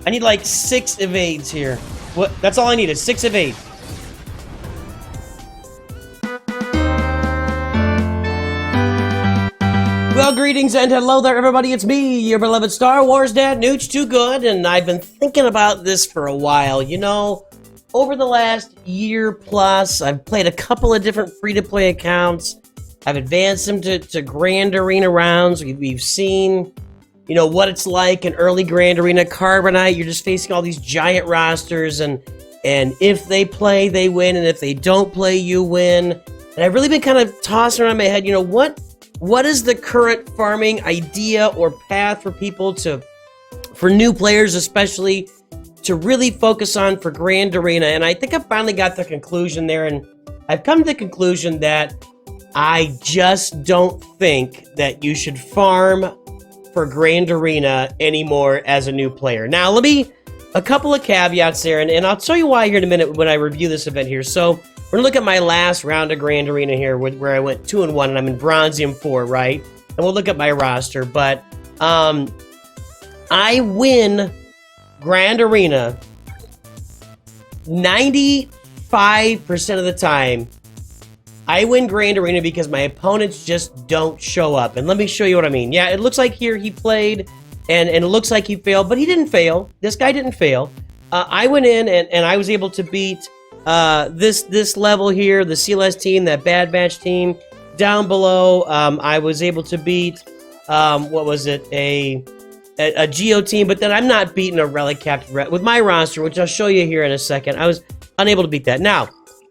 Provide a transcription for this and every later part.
I need like 6 evades here. What? That's all I need is 6 evades. Well, greetings and hello there, everybody. It's me, your beloved Star Wars dad, Nooch Too Good, and I've been thinking about this for a while. You know, over the last year plus, I've played a couple of different free-to-play accounts. I've advanced them to Grand Arena rounds. We've seen, you know, what it's like in early Grand Arena. Carbonite, you're just facing all these giant rosters, and if they play, they win, and if they don't play, you win. And I've really been kind of tossing around my head, you know, what is the current farming idea or path for people for new players especially, to really focus on for Grand Arena? And I think I finally got the conclusion there, and I've come to the conclusion that I just don't think that you should farm for Grand Arena anymore as a new player. Now, a couple of caveats there, and I'll tell you why here in a minute when I review this event here. So, we're going to look at my last round of Grand Arena here, where I went 2-1, and I'm in Bronzium 4, right? And we'll look at my roster, but I win Grand Arena 95% of the time. I win Grand Arena because my opponents just don't show up. And let me show you what I mean. Yeah, it looks like here he played, and it looks like he failed, but he didn't fail. This guy didn't fail. I went in, and I was able to beat this level here, the CLS team, that Bad Batch team. Down below, I was able to beat, what was it, a Geo team, but then I'm not beating a Relic Captain with my roster, which I'll show you here in a second. I was unable to beat that. Now,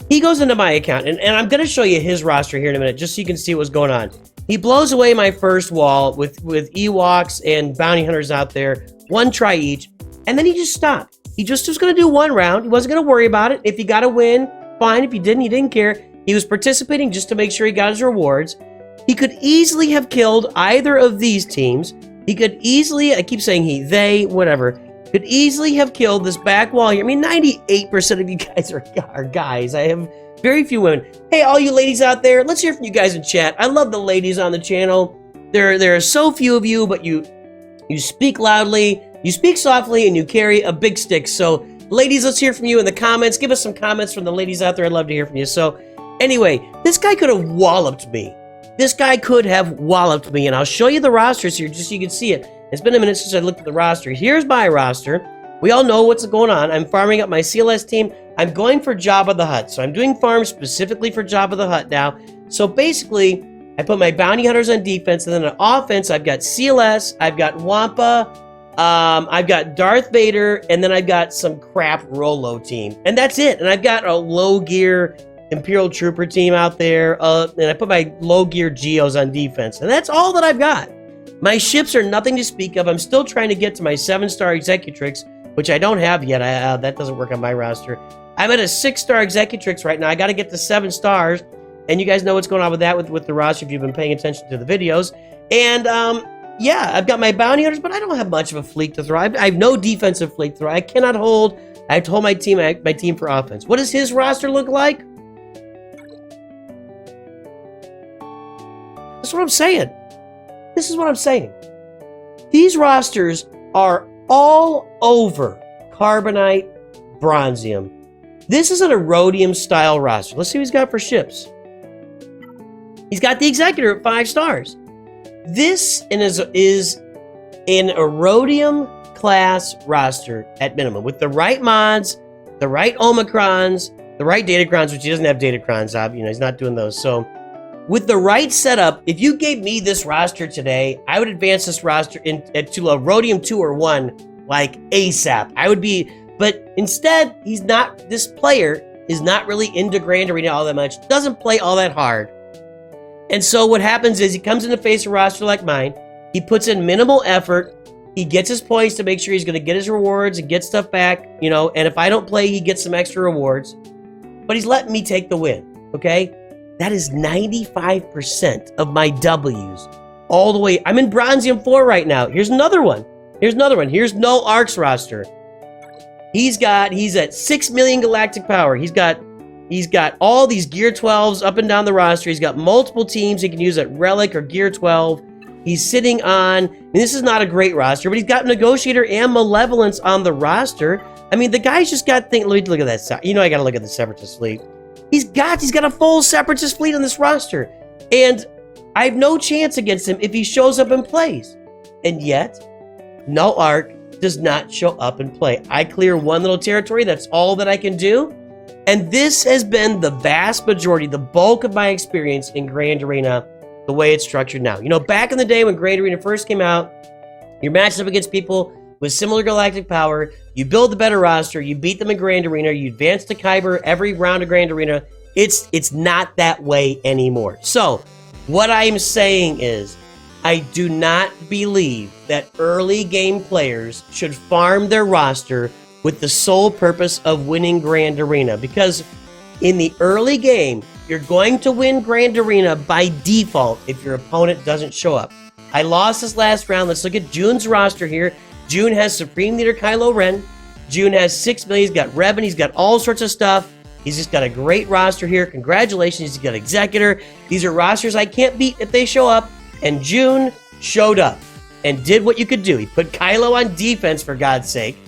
he goes into my account, and I'm going to show you his roster here in a minute, just so you can see what's going on. He blows away my first wall with Ewoks and Bounty Hunters out there, 1 try each, and then he just stopped. He just was going to do 1 round. He wasn't going to worry about it. If he got a win, fine. If he didn't, he didn't care. He was participating just to make sure he got his rewards. He could easily have killed either of these teams. He could easily, I keep saying they, whatever, could easily have killed this back wall here. I mean, 98% of you guys are guys. I have very few women. Hey, all you ladies out there, let's hear from you guys in chat. I love the ladies on the channel. There are so few of you, but you speak loudly, you speak softly, and you carry a big stick. So, ladies, let's hear from you in the comments. Give us some comments from the ladies out there. I'd love to hear from you. So, anyway, this guy could have walloped me. This guy could have walloped me, and I'll show you the rosters here just so you can see it. It's been a minute since I looked at the roster. Here's my roster. We all know what's going on. I'm farming up my CLS team. I'm going for Jabba the Hutt. So I'm doing farms specifically for Jabba the Hutt now. So basically, I put my Bounty Hunters on defense, and then on offense, I've got CLS, I've got Wampa, I've got Darth Vader, and then I've got some crap Rolo team. And that's it. And I've got a low gear Imperial Trooper team out there, and I put my low gear Geos on defense. And that's all that I've got. My ships are nothing to speak of. I'm still trying to get to my 7-star Executrix, which I don't have yet. That doesn't work on my roster. I'm at a 6-star Executrix right now. I got to get to 7 stars, and you guys know what's going on with that with the roster if you've been paying attention to the videos. And yeah, I've got my Bounty Hunters, but I don't have much of a fleet to throw. I have no defensive fleet to throw. I cannot hold. I have to hold my team for offense. What does his roster look like? That's what I'm saying. This is what I'm saying. These rosters are all over Carbonite, Bronzium. This is an Erodium style roster. Let's see what he's got for ships. He's got the Executor at 5 stars. This is an Erodium class roster at minimum, with the right mods, the right Omicrons, the right Datacrons, which he doesn't have Datacrons, you know, he's not doing those. So with the right setup, if you gave me this roster today, I would advance this roster to a Rhodium 2 or 1 like ASAP. I would be, but instead, this player is not really into Grand Arena all that much, doesn't play all that hard. And so what happens is he comes in to face a roster like mine, he puts in minimal effort, he gets his points to make sure he's going to get his rewards and get stuff back, you know, and if I don't play, he gets some extra rewards. But he's letting me take the win, okay? That is 95% of my W's all the way. I'm in Bronzium 4 right now. Here's another one. Here's no Arcs roster. He's at 6 million galactic power. He's got all these Gear 12s up and down the roster. He's got multiple teams he can use at Relic or Gear 12. He's sitting on, I mean, this is not a great roster, but he's got Negotiator and Malevolence on the roster. I mean, the guy's just got things. Let me look at that. You know, I got to look at the Separatist fleet. He's got a full Separatist fleet on this roster. And I have no chance against him if he shows up and plays. And yet, no Arc does not show up and play. I clear one little territory. That's all that I can do. And this has been the vast majority, the bulk of my experience in Grand Arena, the way it's structured now. You know, back in the day when Grand Arena first came out, you're matched up against people with similar galactic power. You build the better roster. You beat them in Grand Arena. You advance to Kyber every round of Grand Arena. It's not that way anymore. So what I'm saying is, I do not believe that early game players should farm their roster with the sole purpose of winning Grand Arena, because in the early game, you're going to win Grand Arena by default if your opponent doesn't show up. I lost this last round. Let's look at June's roster here. June has Supreme Leader Kylo Ren. June has 6 million. He's got Revan. He's got all sorts of stuff. He's just got a great roster here. Congratulations. He's got Executor. These are rosters I can't beat if they show up. And June showed up and did what you could do. He put Kylo on defense, for God's sake.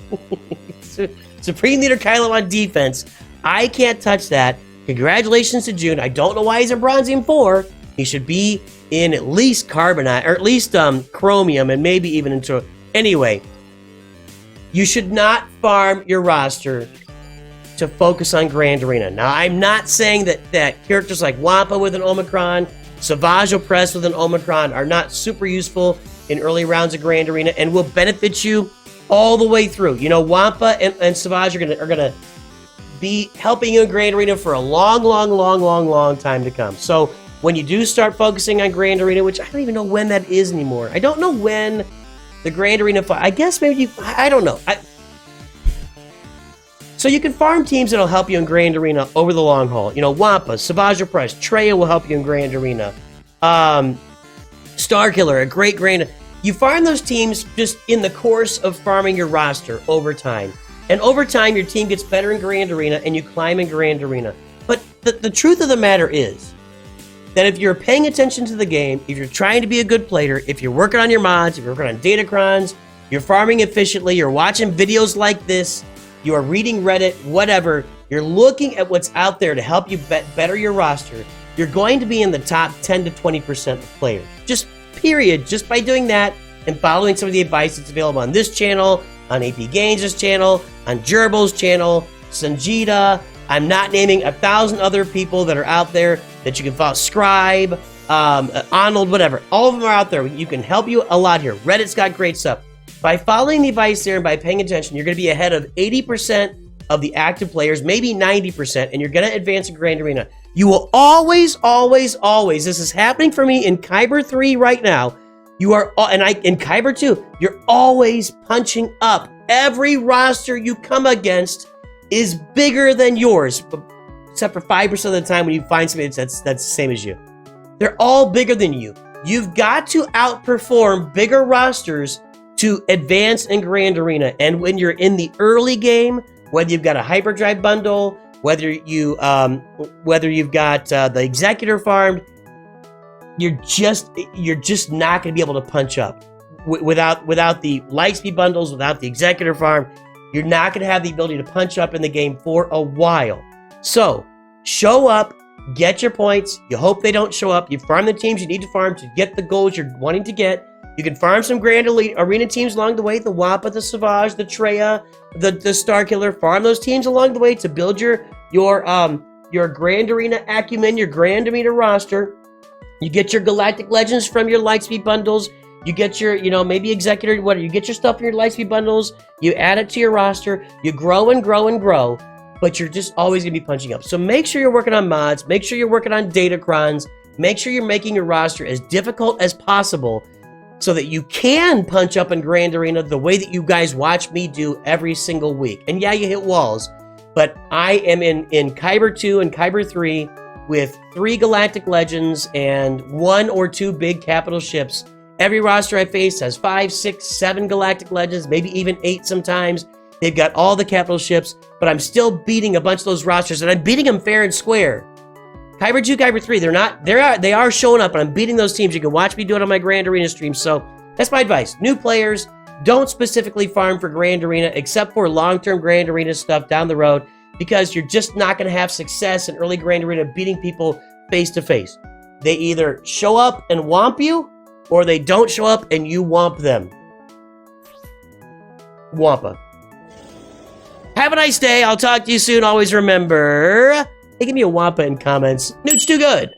Supreme Leader Kylo on defense. I can't touch that. Congratulations to June. I don't know why he's in Bronzium 4. He should be in at least Carbonite, or at least Chromium, and maybe even into... Anyway, you should not farm your roster to focus on Grand Arena. Now, I'm not saying that characters like Wampa with an Omicron, Savage Opress with an Omicron are not super useful in early rounds of Grand Arena and will benefit you all the way through. You know, Wampa and Savage are gonna be helping you in Grand Arena for a long time to come. So when you do start focusing on Grand Arena, which I don't even know when that is anymore. I don't know when the Grand Arena, I guess maybe I don't know. So you can farm teams that'll help you in Grand Arena over the long haul. You know, Wampa, Savage Opress, Treya will help you in Grand Arena. Starkiller, a great Grand... You farm those teams just in the course of farming your roster over time. And over time, your team gets better in Grand Arena and you climb in Grand Arena. But the truth of the matter is that if you're paying attention to the game, if you're trying to be a good player, if you're working on your mods, if you're working on datacrons, you're farming efficiently, you're watching videos like this, you are reading Reddit, whatever, you're looking at what's out there to help you better your roster, you're going to be in the top 10 to 20% of players. Just period. Just by doing that and following some of the advice that's available on this channel, on AP Gaines' channel, on Gerbil's channel, Sanjita. I'm not naming 1,000 other people that are out there that you can follow. Scribe, Arnold, whatever. All of them are out there. You can help you a lot here. Reddit's got great stuff. By following the advice there and by paying attention, you're going to be ahead of 80% of the active players, maybe 90%, and you're going to advance in Grand Arena. You will always, this is happening for me in Kyber 3 right now. You are, in Kyber 2, you're always punching up. Every roster you come against is bigger than yours, except for 5% of the time when you find somebody that's the same as you. They're all bigger than you. You've got to outperform bigger rosters to advance in Grand Arena. And when you're in the early game, whether you've got a hyperdrive bundle, whether you've got the Executor farmed, you're just not going to be able to punch up without the Lightspeed bundles, without the Executor farm. You're not going to have the ability to punch up in the game for a while. So show up, get your points. You hope they don't show up. You farm the teams you need to farm to get the goals you're wanting to get. You can farm some Grand Arena teams along the way, the Wampa, the Savage, the Treya, the Starkiller. Farm those teams along the way to build your Grand Arena acumen, your Grand Arena roster. You get your Galactic Legends from your Lightspeed bundles. You get your, maybe Executor, whatever. You get your stuff in your Lightspeed bundles. You add it to your roster. You grow and grow and grow, but you're just always going to be punching up. So make sure you're working on mods. Make sure you're working on datacrons. Make sure you're making your roster as difficult as possible so that you can punch up in Grand Arena the way that you guys watch me do every single week. And yeah, you hit walls, but I am in Kyber 2 and Kyber 3 with 3 Galactic Legends and 1 or 2 big capital ships. Every roster I face has 5, 6, 7 Galactic Legends, maybe even 8 sometimes. They've got all the capital ships, but I'm still beating a bunch of those rosters, and I'm beating them fair and square. Kyber 2, Kyber 3, they are showing up, and I'm beating those teams. You can watch me do it on my Grand Arena stream. So that's my advice. New players, don't specifically farm for Grand Arena, except for long-term Grand Arena stuff down the road, because you're just not going to have success in early Grand Arena beating people face-to-face. They either show up and womp you, or they don't show up and you womp them. Wampa. Have a nice day. I'll talk to you soon. Always remember, hey, give me a wampa in comments. Newt's too good.